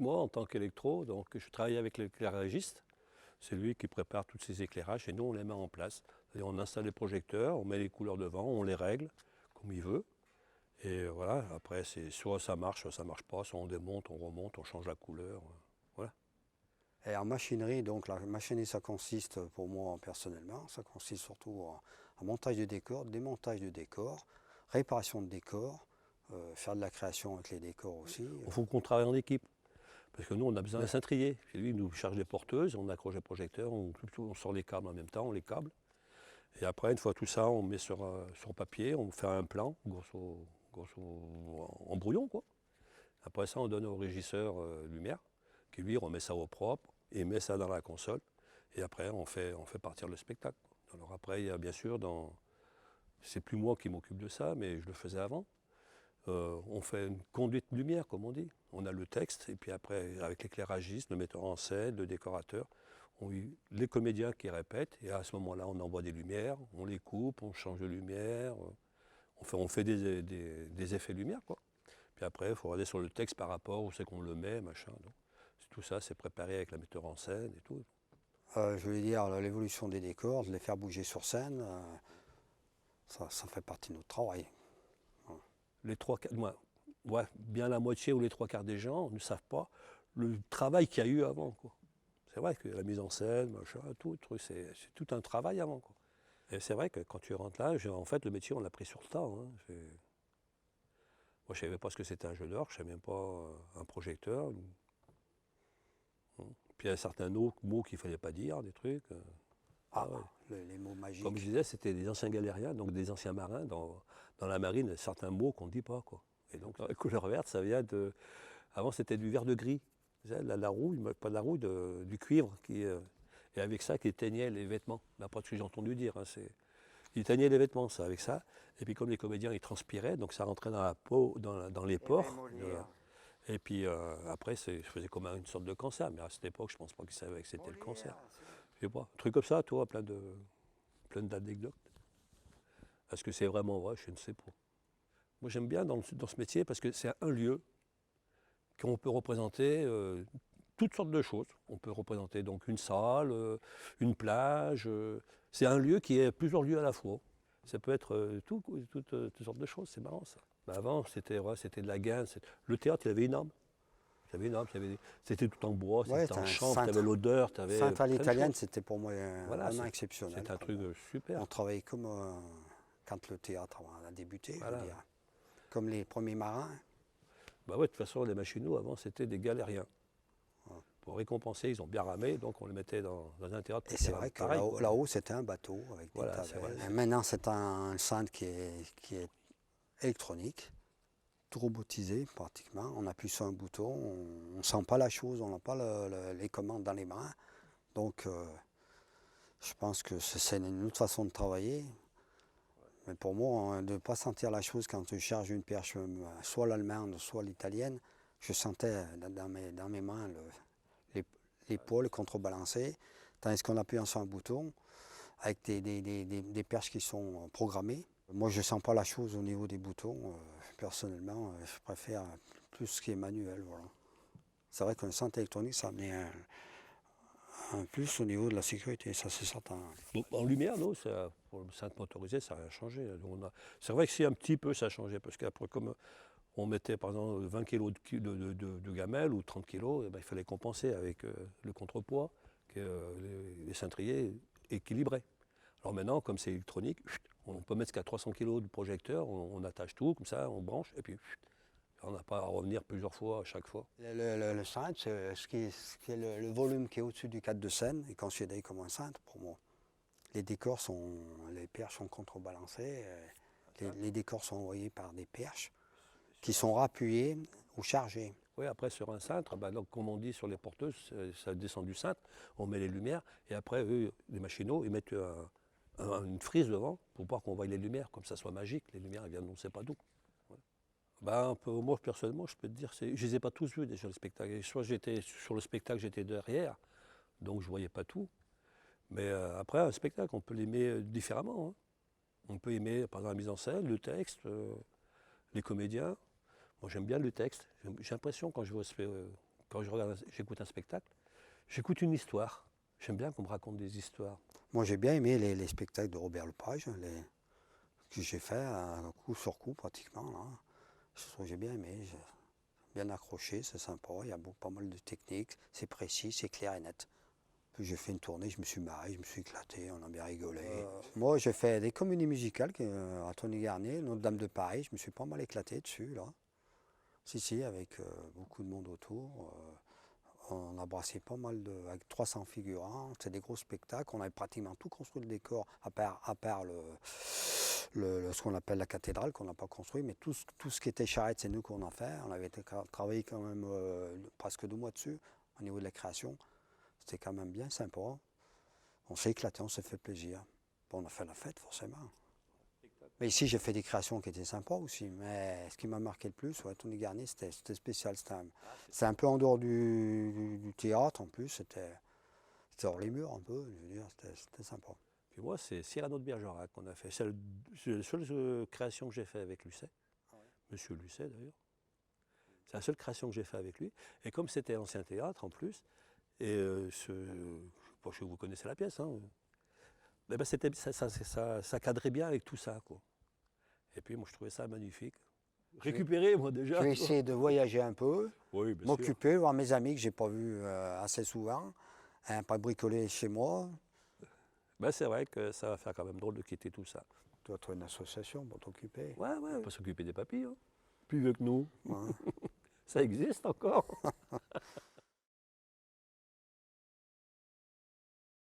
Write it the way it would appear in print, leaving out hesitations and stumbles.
Moi, en tant qu'électro, donc je travaille avec l'éclairagiste. C'est lui qui prépare tous ces éclairages et nous, on les met en place. C'est-à-dire, on installe les projecteurs, on met les couleurs devant, on les règle comme il veut. Et voilà, après, c'est soit ça marche, soit ça marche pas, soit on démonte, on remonte, on change la couleur. Voilà. Et en machinerie, donc la machinerie, ça consiste pour moi personnellement, ça consiste surtout en montage de décors, démontage de décors, réparation de décors, faire de la création avec les décors aussi. Il faut qu'on travaille en équipe. Parce que nous, on a besoin d'un Ouais. cintrier. Chez lui, il nous charge les porteuses, on accroche les projecteurs, on sort les câbles en même temps, on les câble. Et après, une fois tout ça, on met sur papier, on fait un plan, grosso en brouillon, quoi. Après ça, on donne au régisseur lumière, qui lui remet ça au propre, et met ça dans la console. Et après, on fait partir le spectacle. Alors après, il y a bien sûr, c'est plus moi qui m'occupe de ça, mais je le faisais avant. On fait une conduite lumière, comme on dit. On a le texte, et puis après, avec l'éclairagiste, le metteur en scène, le décorateur, les comédiens qui répètent, et à ce moment-là, on envoie des lumières, on les coupe, on change de lumière, on fait des effets lumière, quoi. Puis après, il faut regarder sur le texte par rapport où c'est qu'on le met, machin. Donc, tout ça, c'est préparé avec la metteur en scène et tout. Je veux dire, l'évolution des décors, de les faire bouger sur scène, ça fait partie de notre travail. Les trois quarts, ouais, bien la moitié ou les trois quarts des gens ne savent pas le travail qu'il y a eu avant, quoi. C'est vrai que la mise en scène, machin, tout, c'est tout un travail avant, quoi. Et c'est vrai que quand tu rentres là, en fait, le métier, on l'a pris sur le tas, hein. Moi, je ne savais pas ce que c'était un jeu d'orgue, je ne savais même pas un projecteur. Puis il y a certains mots qu'il ne fallait pas dire, des trucs. Ah, Ouais. les mots Comme je magiques. disais, c'était des anciens galériens, donc des anciens marins. Dans la marine, il y a certains mots qu'on ne dit pas, quoi. Et donc la couleur verte, ça vient de... Avant, c'était du vert de gris. La rouille, pas de la rouille, du cuivre. Et avec ça, qui éteignait les vêtements. D'après ce que j'ai entendu dire. Il éteignait les vêtements, ça, avec ça. Et puis comme les comédiens, ils transpiraient, donc ça rentrait dans la peau, dans les Et même pores. Molière. Et puis après, je faisais comme une sorte de cancer. Mais à cette époque, je ne pense pas qu'ils savaient que c'était le cancer. Molière, Je sais pas. Un truc comme ça, toi, plein d'anecdotes. Est-ce que c'est vraiment vrai? Je ne sais pas. Moi, j'aime bien dans ce métier parce que c'est un lieu qu'on peut représenter toutes sortes de choses. On peut représenter donc une salle, une plage. C'est un lieu qui est plusieurs lieux à la fois. Ça peut être toutes sortes de choses. C'est marrant, ça. Mais avant, c'était de la gaine. Le théâtre, il avait une âme. Il avait une âme. C'était tout en bois, ouais, c'était en chanvre, tu avais l'odeur, tu avais Sainte à plein de l'italienne, choses. c'était pour moi Voilà, vraiment exceptionnel. c'est un truc On super. travaillait comme quand le théâtre a débuté, je veux Voilà. dire. Comme les premiers marins. Bah ouais, de toute façon, les machinaux, avant, c'était des galériens. Pour récompenser, ils ont bien ramé, donc on les mettait dans un théâtre Et pour c'est qu'ils vrai rament que pareil, là-haut, quoi. là-haut, c'était un bateau avec des Voilà, c'est vrai. tavelles. Et maintenant, c'est un centre qui est électronique, tout robotisé pratiquement. On appuie sur un bouton, on ne sent pas la chose, on n'a pas les commandes dans les mains. Donc, je pense que c'est une autre façon de travailler. Mais pour moi, de ne pas sentir la chose quand je charge une perche, soit l'allemande, soit l'italienne, je sentais dans mes mains l'épaule contrebalancée, tandis qu'on appuie sur un bouton avec des perches qui sont programmées. Moi, je ne sens pas la chose au niveau des boutons. Personnellement, je préfère plus ce qui est manuel. Voilà. C'est vrai qu'un centre électronique, ça amenait un plus au niveau de la sécurité, ça c'est certain. Donc, en lumière, non, pour le cintre motorisé, ça n'a rien changé. C'est vrai que si un petit peu ça a changé, parce qu'après, comme on mettait par exemple 20 kg de gamelle ou 30 kg, il fallait compenser avec le contrepoids que les cintriers équilibraient. Alors maintenant, comme c'est électronique, on peut mettre jusqu'à 300 kg de projecteur, on attache tout, comme ça, on branche, et puis on n'a pas à revenir plusieurs fois à chaque fois. Le cintre, c'est ce qui est le volume qui est au-dessus du cadre de scène est considéré comme un cintre pour moi. Les perches sont contrebalancées, les décors sont envoyés par des perches qui sont rappuyées ou chargées. Oui, après sur un cintre, donc, comme on dit sur les porteuses, ça descend du cintre, on met les lumières, et après, eux, les machinaux, ils mettent une frise devant pour voir qu'on voit les lumières, comme ça soit magique, les lumières elles viennent on ne sait pas d'où. Voilà. Moi, personnellement, je peux te dire, je ne les ai pas tous vus déjà, le spectacle. Et soit j'étais sur le spectacle, j'étais derrière, donc je ne voyais pas tout. Mais après, un spectacle, on peut l'aimer différemment, hein. On peut aimer, par exemple, la mise en scène, le texte, les comédiens. Moi, j'aime bien le texte. J'ai l'impression, quand je vois quand j'écoute un spectacle, j'écoute une histoire. J'aime bien qu'on me raconte des histoires. Moi, j'ai bien aimé les spectacles de Robert Lepage, que j'ai fait coup sur coup pratiquement. Là. Je trouve que j'ai bien aimé, j'ai bien accroché, c'est sympa. Il y a pas mal de techniques, c'est précis, c'est clair et net. Puis j'ai fait une tournée, je me suis marré, je me suis éclaté, on a bien rigolé. Moi, j'ai fait des comédies musicales à Tony Garnier, Notre-Dame de Paris, je me suis pas mal éclaté dessus, là. Si, avec beaucoup de monde autour. On a brassé pas mal avec 300 figurants, c'est des gros spectacles. On avait pratiquement tout construit le décor, à part ce qu'on appelle la cathédrale, qu'on n'a pas construit, mais tout ce qui était charrette, c'est nous qu'on a fait. On avait travaillé quand même presque 2 mois dessus, au niveau de la création. C'était quand même bien sympa. On s'est éclaté, on s'est fait plaisir. Bon, on a fait la fête, forcément. Mais ici, j'ai fait des créations qui étaient sympas aussi. Mais ce qui m'a marqué le plus, ouais, Tony Garnier, c'était spécial. C'était un peu en dehors du théâtre, en plus. C'était hors les murs, un peu. Je veux dire, c'était sympa. Puis moi, c'est Cyrano de Bergerac qu'on a fait. C'est la seule création que j'ai fait avec Lucet. Ah ouais. Monsieur Lucet, d'ailleurs. C'est la seule création que j'ai fait avec lui. Et comme c'était ancien théâtre, en plus, et je ne sais pas si vous connaissez la pièce, hein, mais ben ça cadrait bien avec tout ça, quoi. Et puis moi je trouvais ça magnifique. Récupérer moi déjà. Je vais essayer de voyager un peu, oui, m'occuper, voir mes amis que j'ai pas vus assez souvent, hein, pas bricoler chez moi. Ben, c'est vrai que ça va faire quand même drôle de quitter tout ça. Tu dois trouver une association pour t'occuper. Ouais, on peut s'occuper des papilles. Hein. Plus vieux que nous. Ouais. Ça existe encore.